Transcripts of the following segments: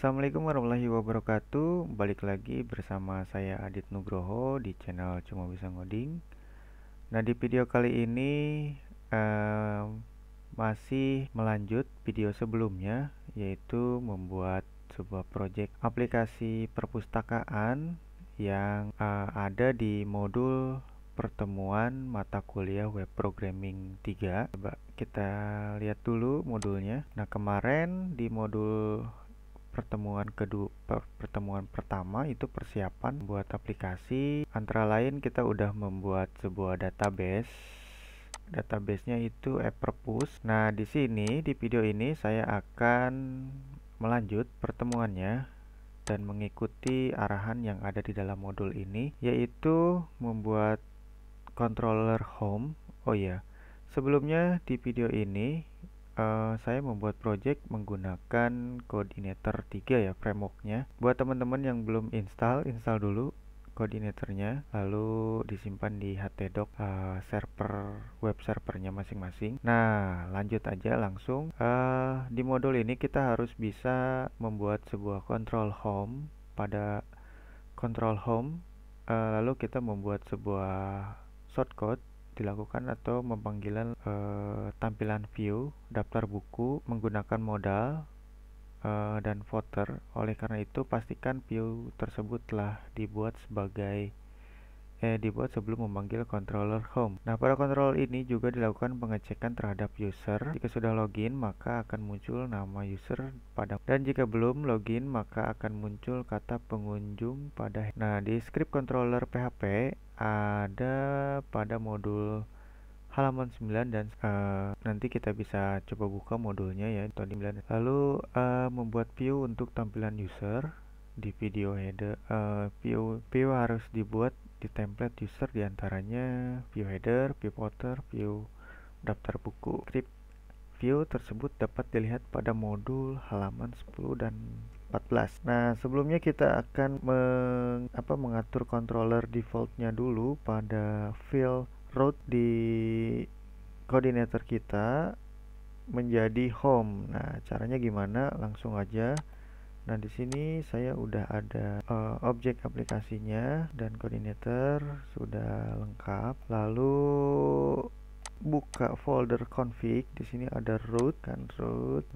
Assalamualaikum warahmatullahi wabarakatuh. Balik lagi bersama saya Adit Nugroho di channel Cuma Bisa Ngoding. Nah, di video kali ini masih melanjut video sebelumnya, yaitu membuat sebuah project aplikasi perpustakaan yang ada di modul pertemuan mata kuliah Web Programming 3. Coba kita lihat dulu modulnya. Nah, kemarin di modul pertemuan pertama itu persiapan buat aplikasi. Antara lain kita udah membuat sebuah database-nya itu Apperpus. Nah, di sini di video ini saya akan melanjut pertemuannya dan mengikuti arahan yang ada di dalam modul ini, yaitu membuat controller home. Oh ya, sebelumnya di video ini saya membuat project menggunakan Coordinator 3 ya, frameworknya. Buat teman-teman yang belum install dulu Coordinatornya, lalu disimpan di htdoc web servernya masing-masing. Nah, lanjut aja langsung. Di modul ini kita harus bisa membuat sebuah control home. Pada control home, lalu kita membuat sebuah shortcode dilakukan atau memanggilan tampilan view daftar buku menggunakan modal dan footer. Oleh karena itu pastikan view tersebut telah dibuat sebelum memanggil controller home. Nah, pada controller ini juga dilakukan pengecekan terhadap user. Jika sudah login, maka akan muncul nama user dan jika belum login, maka akan muncul kata pengunjung pada. Nah, di script controller PHP ada pada modul halaman 9 dan nanti kita bisa coba buka modulnya ya, lalu membuat view untuk tampilan user di video header. View harus dibuat di template user, diantaranya view header, view footer, view daftar buku. Script view tersebut dapat dilihat pada modul halaman 10 dan 14. Nah, sebelumnya kita akan mengatur controller defaultnya dulu pada field route di koordinator kita menjadi home. Nah, caranya gimana? Langsung aja. Nah, di sini saya udah ada objek aplikasinya dan koordinator sudah lengkap. Lalu buka folder config. Di sini ada root.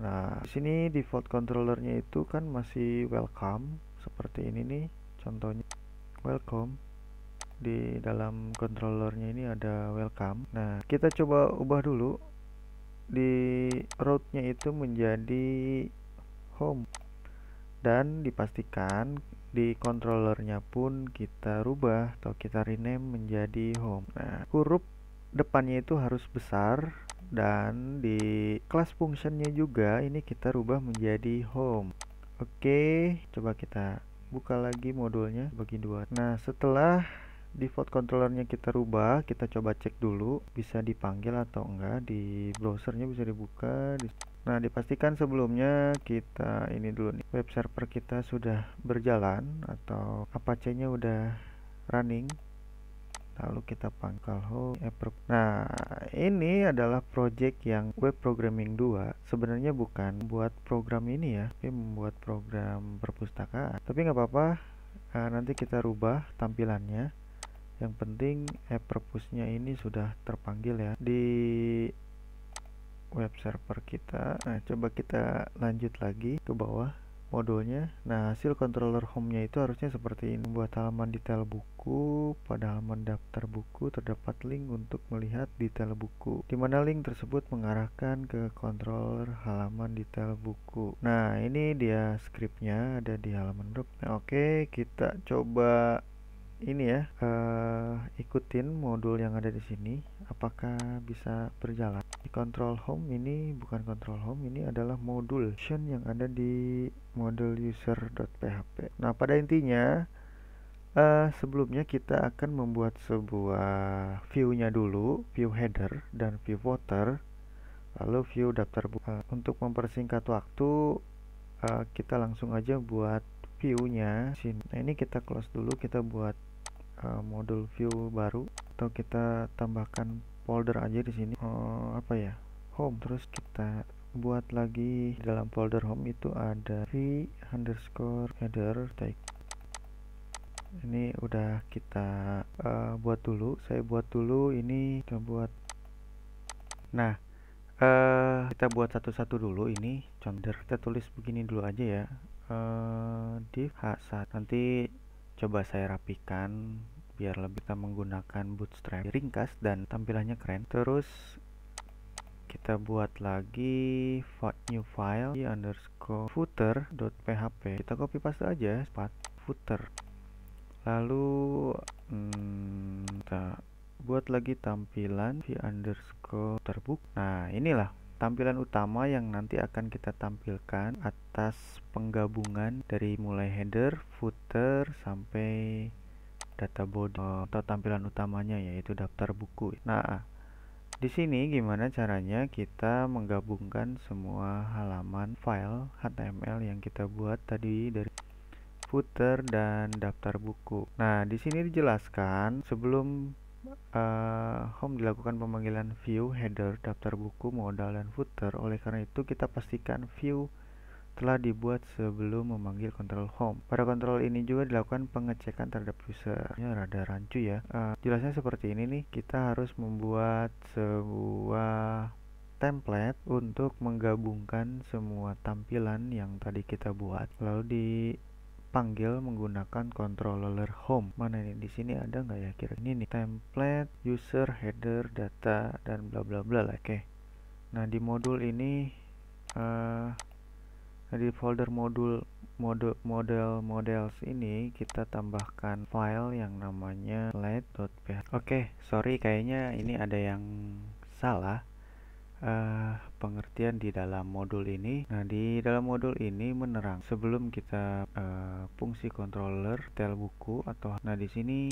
Nah, di sini default controllernya itu kan masih welcome seperti ini nih. Contohnya welcome. Di dalam controllernya ini ada welcome. Nah, kita coba ubah dulu di root-nya itu menjadi home dan dipastikan di controllernya pun kita rubah atau kita rename menjadi home. Nah, huruf depannya itu harus besar dan di class functionnya juga ini kita rubah menjadi home. Oke, coba kita buka lagi modulnya bagi dua. Nah, setelah default controllernya kita rubah, kita coba cek dulu bisa dipanggil atau enggak. Di browsernya bisa dibuka. Nah, dipastikan sebelumnya kita ini dulu nih, web server kita sudah berjalan atau Apache-nya udah running. Lalu kita pangkal home. Nah, ini adalah project yang web programming 2. Sebenarnya bukan buat program ini ya, tapi membuat program perpustakaan. Tapi nggak apa-apa, nanti kita rubah tampilannya. Yang penting Apperpus-nya ini sudah terpanggil ya di web server kita. Nah, coba kita lanjut lagi ke bawah modulnya. Nah, hasil controller home-nya itu harusnya seperti ini. Membuat halaman detail buku. Pada halaman daftar buku terdapat link untuk melihat detail buku, di mana link tersebut mengarahkan ke controller halaman detail buku. Nah, ini dia scriptnya ada di halaman berapa. Nah, oke, kita coba ini ya, ikutin modul yang ada di sini apakah bisa berjalan. Di control home ini bukan control home, ini adalah modul yang ada di model user.php. Nah, pada intinya sebelumnya kita akan membuat sebuah view-nya dulu, view header dan view footer, lalu view daftar buku. Untuk mempersingkat waktu, kita langsung aja buat view-nya. Nah, ini kita close dulu, kita buat modul view baru atau kita tambahkan folder aja di sini. Home, terus kita buat lagi dalam folder home itu ada v_header. Ini udah kita buat dulu. Saya buat dulu ini, kita buat. Nah, kita buat satu-satu dulu. Ini contoh kita tulis begini dulu aja ya. Div h1. Nanti coba saya rapikan biar lebih kita menggunakan bootstrap ringkas dan tampilannya keren. Terus kita buat lagi new file underscore footer.php. Kita copy paste aja footer. Lalu kita buat lagi tampilan v_underscore terbook. Nah, inilah tampilan utama yang nanti akan kita tampilkan atas penggabungan dari mulai header, footer sampai data body atau tampilan utamanya yaitu daftar buku. Nah, di sini gimana caranya kita menggabungkan semua halaman file HTML yang kita buat tadi dari footer dan daftar buku. Nah, di sini dijelaskan sebelum home dilakukan pemanggilan view, header, daftar buku, modal, dan footer. Oleh karena itu kita pastikan view telah dibuat sebelum memanggil control home. Pada kontrol ini juga dilakukan pengecekan terhadap user. Ya, rada rancu ya. Jelasnya seperti ini nih. Kita harus membuat sebuah template untuk menggabungkan semua tampilan yang tadi kita buat. Lalu dipanggil menggunakan controller home. Mana ini? Di sini ada nggak ya kira ini nih? Template, user, header, data, dan bla bla bla lah. Oke. Nah, di modul ini di folder models ini kita tambahkan file yang namanya slide.php. Oke, sorry kayaknya ini ada yang salah pengertian di dalam modul ini. Nah, di dalam modul ini menerang sebelum kita fungsi controller detail buku atau nah di sini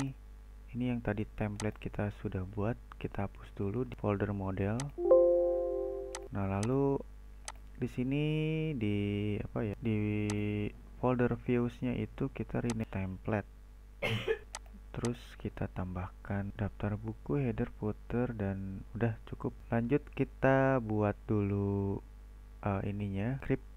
ini yang tadi template kita sudah buat, kita hapus dulu di folder model. Nah, lalu di sini di folder views-nya itu kita rename template. Terus kita tambahkan daftar buku, header, footer, dan udah cukup. Lanjut kita buat dulu ininya script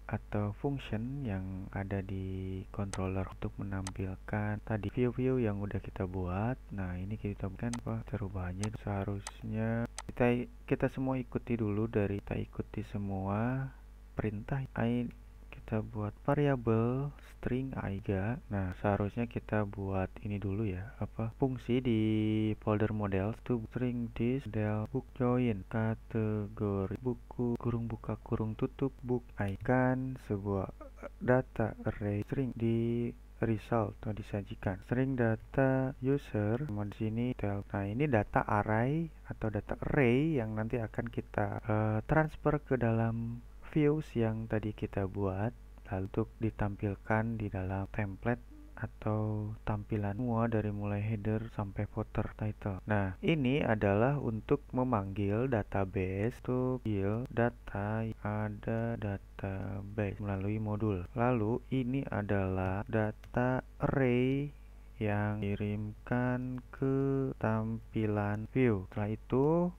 atau function yang ada di controller untuk menampilkan tadi view-view yang udah kita buat. Nah, ini kita bukan kita rubah aja. Seharusnya kita semua ikuti dulu dari kita ikuti semua perintah. Kita buat variabel string aiga. Nah, seharusnya kita buat ini dulu ya, fungsi di folder model to string this model book join kategori buku kurung buka kurung tutup book icon sebuah data array string di result atau disajikan string data user di sini tel. Nah, ini data array atau data array yang nanti akan kita transfer ke dalam views yang tadi kita buat, lalu untuk ditampilkan di dalam template atau tampilan semua dari mulai header sampai footer title. Nah, ini adalah untuk memanggil database to build data ada database melalui modul. Lalu ini adalah data array yang dikirimkan ke tampilan view. Setelah itu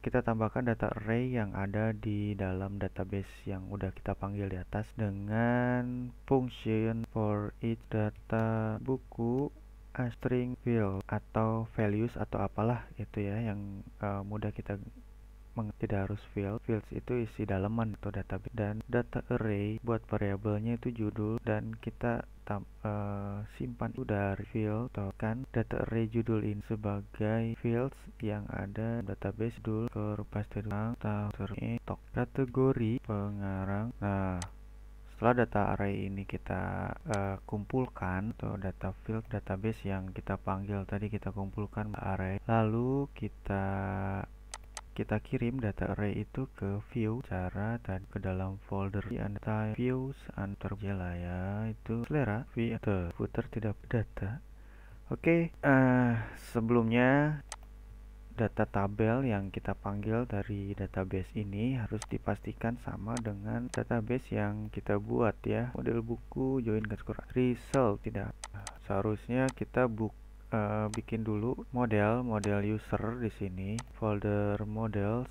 kita tambahkan data array yang ada di dalam database yang udah kita panggil di atas dengan function for each data buku a string field atau values atau apalah itu ya yang mudah kita tidak harus fields itu isi dalaman atau database, dan data array buat variabelnya itu judul dan kita simpan itu dari field atau kan data array judul ini sebagai fields yang ada database judul paste kategori pengarang. Nah, setelah data array ini kita kumpulkan atau data field database yang kita panggil tadi kita kumpulkan array, lalu kita kirim data array itu ke view cara dan ke dalam folder di antara views antar jela ya itu selera footer tidak data. Oke, sebelumnya data tabel yang kita panggil dari database ini harus dipastikan sama dengan database yang kita buat ya. Model buku join kategori result tidak. Seharusnya kita bikin dulu model user di sini, folder models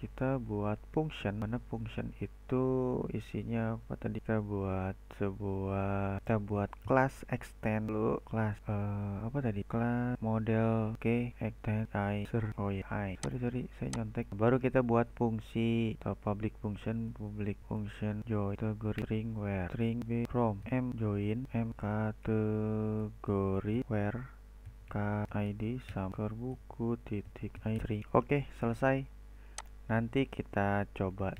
kita buat function, mana function itu isinya apa tadi, kita buat kelas extend dulu, kelas apa tadi, kelas model. Oke, extend I user, oh ya sorry saya nyontek. Baru kita buat fungsi atau public function join kategori string where string b from m join m kategori where id sama buku titik i3. Oke, selesai. Nanti kita coba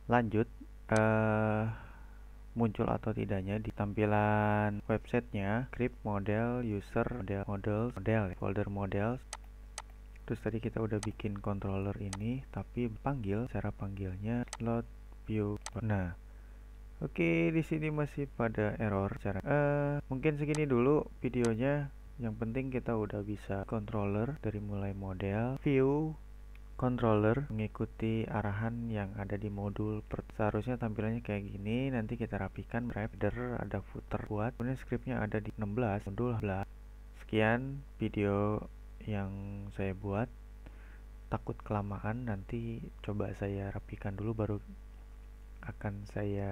lanjut muncul atau tidaknya di tampilan websitenya script model user model folder model. Terus tadi kita udah bikin controller ini, tapi cara panggilnya load view. Nah, oke, di sini masih pada error cara. Mungkin segini dulu videonya. Yang penting kita udah bisa controller dari mulai model, view, controller, mengikuti arahan yang ada di modul. Seharusnya tampilannya kayak gini. Nanti kita rapikan, header, ada footer buat. Kemudian scriptnya ada di 16 modul. Sekian video yang saya buat. Takut kelamaan, nanti coba saya rapikan dulu baru akan saya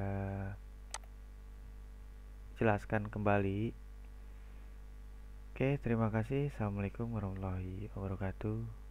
jelaskan kembali. Oke, terima kasih. Assalamualaikum warahmatullahi wabarakatuh.